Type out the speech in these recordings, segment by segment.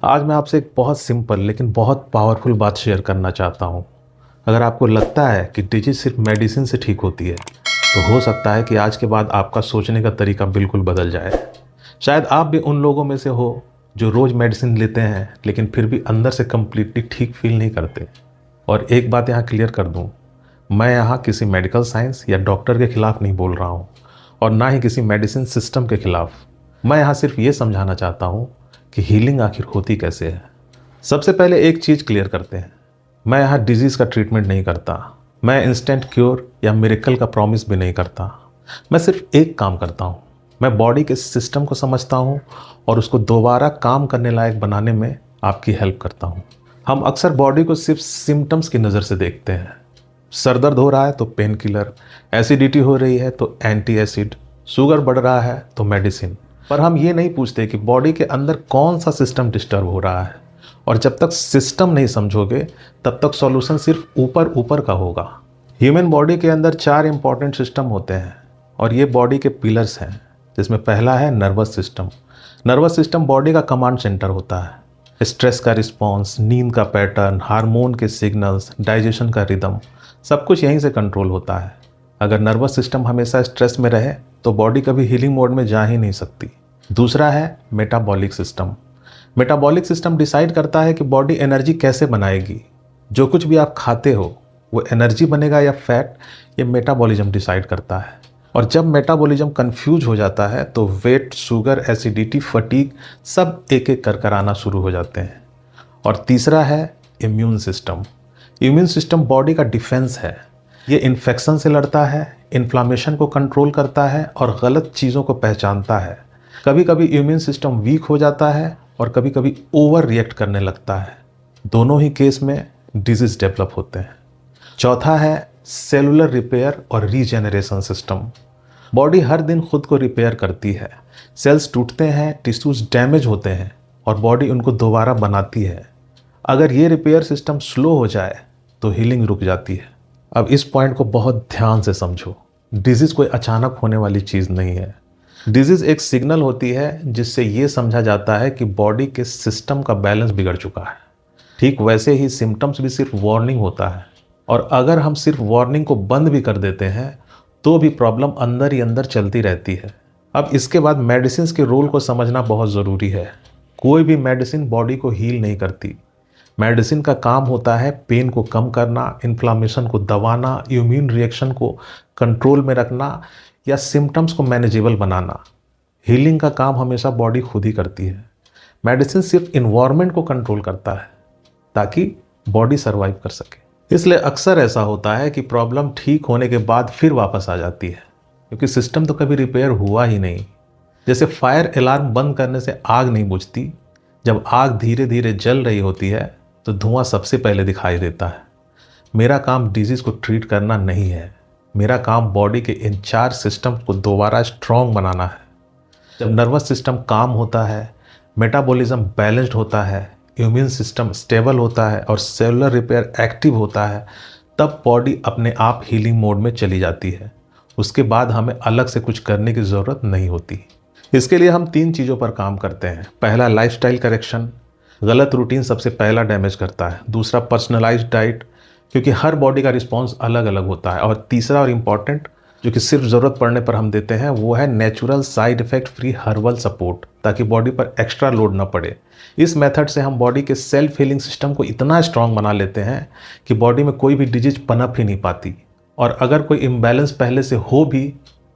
आज मैं आपसे एक बहुत सिंपल लेकिन बहुत पावरफुल बात शेयर करना चाहता हूँ। अगर आपको लगता है कि डिजीज सिर्फ मेडिसिन से ठीक होती है तो हो सकता है कि आज के बाद आपका सोचने का तरीका बिल्कुल बदल जाए। शायद आप भी उन लोगों में से हो जो रोज़ मेडिसिन लेते हैं लेकिन फिर भी अंदर से कम्प्लीटली ठीक फील नहीं करते। और एक बात यहाँ क्लियर कर दूँ, मैं यहाँ किसी मेडिकल साइंस या डॉक्टर के खिलाफ नहीं बोल रहा हूँ और ना ही किसी मेडिसिन सिस्टम के खिलाफ। मैं यहाँ सिर्फ ये समझाना चाहता हूँ कि हीलिंग आखिर होती कैसे है। सबसे पहले एक चीज़ क्लियर करते हैं, मैं यहाँ डिजीज़ का ट्रीटमेंट नहीं करता। मैं इंस्टेंट क्योर या मिरेकल का प्रॉमिस भी नहीं करता। मैं सिर्फ एक काम करता हूँ, मैं बॉडी के सिस्टम को समझता हूँ और उसको दोबारा काम करने लायक बनाने में आपकी हेल्प करता हूँ। हम अक्सर बॉडी को सिर्फ सिम्टम्स की नज़र से देखते हैं। सर दर्द हो रहा है तो पेन किलर, एसिडिटी हो रही है तो एंटी एसिड, शुगर बढ़ रहा है तो मेडिसिन। पर हम ये नहीं पूछते कि बॉडी के अंदर कौन सा सिस्टम डिस्टर्ब हो रहा है। और जब तक सिस्टम नहीं समझोगे तब तक सॉल्यूशन सिर्फ ऊपर ऊपर का होगा। ह्यूमन बॉडी के अंदर 4 इंपॉर्टेंट सिस्टम होते हैं और ये बॉडी के पिलर्स हैं, जिसमें पहला है nervous system. Nervous system body का कमांड सेंटर होता है। स्ट्रेस का रिस्पॉन्स, नींद का पैटर्न, हार्मोन के सिग्नल्स, डाइजेशन का रिदम, सब कुछ यहीं से कंट्रोल होता है। अगर नर्वस सिस्टम हमेशा स्ट्रेस में रहे तो बॉडी कभी हीलिंग मोड में जा ही नहीं सकती। दूसरा है metabolic system. Metabolic system decide करता है कि बॉडी एनर्जी कैसे बनाएगी। जो कुछ भी आप खाते हो वो एनर्जी बनेगा या फैट, ये मेटाबॉलिज्म डिसाइड करता है। और जब मेटाबॉलिज्म कंफ्यूज हो जाता है तो वेट, शुगर, एसिडिटी, फटीग सब एक एक कर आना शुरू हो जाते हैं। और तीसरा है immune system. Immune system body का डिफेंस है। ये इन्फेक्शन से लड़ता है, इन्फ्लामेशन को कंट्रोल करता है और गलत चीज़ों को पहचानता है। कभी कभी इम्यून सिस्टम वीक हो जाता है और कभी कभी ओवर रिएक्ट करने लगता है। दोनों ही केस में डिजीज डेवलप होते हैं। चौथा है सेलुलर रिपेयर और रीजेनरेशन सिस्टम। बॉडी हर दिन खुद को रिपेयर करती है। सेल्स टूटते हैं, टिश्यूज डैमेज होते हैं और बॉडी उनको दोबारा बनाती है। अगर ये रिपेयर सिस्टम स्लो हो जाए तो हीलिंग रुक जाती है। अब इस पॉइंट को बहुत ध्यान से समझो। डिजीज़ कोई अचानक होने वाली चीज़ नहीं है। डिजीज़ एक सिग्नल होती है जिससे ये समझा जाता है कि बॉडी के सिस्टम का बैलेंस बिगड़ चुका है। ठीक वैसे ही सिम्टम्स भी सिर्फ वार्निंग होता है। और अगर हम सिर्फ वार्निंग को बंद भी कर देते हैं तो भी प्रॉब्लम अंदर ही अंदर चलती रहती है। अब इसके बाद मेडिसिन के रोल को समझना बहुत ज़रूरी है। कोई भी मेडिसिन बॉडी को हील नहीं करती। मेडिसिन का काम होता है पेन को कम करना, इन्फ्लामेशन को दबाना, इम्यून रिएक्शन को कंट्रोल में रखना या सिम्टम्स को मैनेजेबल बनाना। हीलिंग का काम हमेशा बॉडी खुद ही करती है। मेडिसिन सिर्फ इन्वायरमेंट को कंट्रोल करता है ताकि बॉडी सर्वाइव कर सके। इसलिए अक्सर ऐसा होता है कि प्रॉब्लम ठीक होने के बाद फिर वापस आ जाती है, क्योंकि सिस्टम तो कभी रिपेयर हुआ ही नहीं। जैसे फायर अलार्म बंद करने से आग नहीं बुझती। जब आग धीरे धीरे जल रही होती है तो धुआं सबसे पहले दिखाई देता है। मेरा काम डिजीज़ को ट्रीट करना नहीं है। मेरा काम बॉडी के इन 4 सिस्टम को दोबारा स्ट्रॉन्ग बनाना है। जब नर्वस सिस्टम काम होता है, मेटाबॉलिज्म बैलेंस्ड होता है, इम्यून सिस्टम स्टेबल होता है और सेलुलर रिपेयर एक्टिव होता है, तब बॉडी अपने आप हीलिंग मोड में चली जाती है। उसके बाद हमें अलग से कुछ करने की ज़रूरत नहीं होती। इसके लिए हम 3 चीज़ों पर काम करते हैं। पहला, लाइफस्टाइल करेक्शन। गलत रूटीन सबसे पहला डैमेज करता है। दूसरा, पर्सनलाइज्ड डाइट, क्योंकि हर बॉडी का रिस्पॉन्स अलग अलग होता है। और तीसरा और इम्पॉर्टेंट, जो कि सिर्फ ज़रूरत पड़ने पर हम देते हैं, वो है natural side effect free herbal support, ताकि बॉडी पर एक्स्ट्रा लोड ना पड़े। इस मेथड से हम बॉडी के सेल्फ हीलिंग सिस्टम को इतना स्ट्रॉन्ग बना लेते हैं कि बॉडी में कोई भी डिजीज पनप ही नहीं पाती। और अगर कोई इम्बैलेंस पहले से हो भी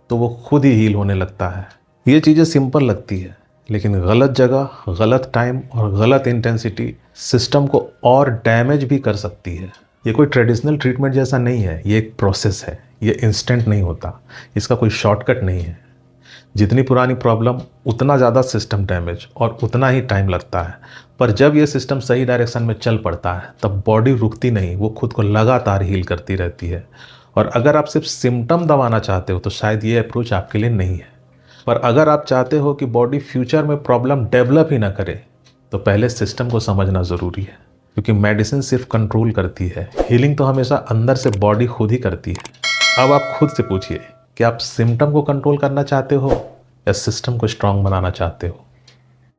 तो वो खुद ही हील होने लगता है। ये चीज़ें सिंपल लगती है, लेकिन गलत जगह, गलत टाइम और गलत इंटेंसिटी सिस्टम को और डैमेज भी कर सकती है। ये कोई ट्रेडिशनल ट्रीटमेंट जैसा नहीं है, ये एक प्रोसेस है। ये इंस्टेंट नहीं होता, इसका कोई शॉर्टकट नहीं है। जितनी पुरानी प्रॉब्लम उतना ज़्यादा सिस्टम डैमेज और उतना ही टाइम लगता है। पर जब ये सिस्टम सही डायरेक्शन में चल पड़ता है तब बॉडी रुकती नहीं, वो खुद को लगातार हील करती रहती है। और अगर आप सिर्फ सिम्टम दबाना चाहते हो तो शायद ये अप्रोच आपके लिए नहीं है। पर अगर आप चाहते हो कि बॉडी फ्यूचर में प्रॉब्लम डेवलप ही ना करे तो पहले सिस्टम को समझना ज़रूरी है, क्योंकि मेडिसिन सिर्फ कंट्रोल करती है, हीलिंग तो हमेशा अंदर से बॉडी खुद ही करती है। अब आप खुद से पूछिए कि आप सिम्टम को कंट्रोल करना चाहते हो या सिस्टम को स्ट्रांग बनाना चाहते हो।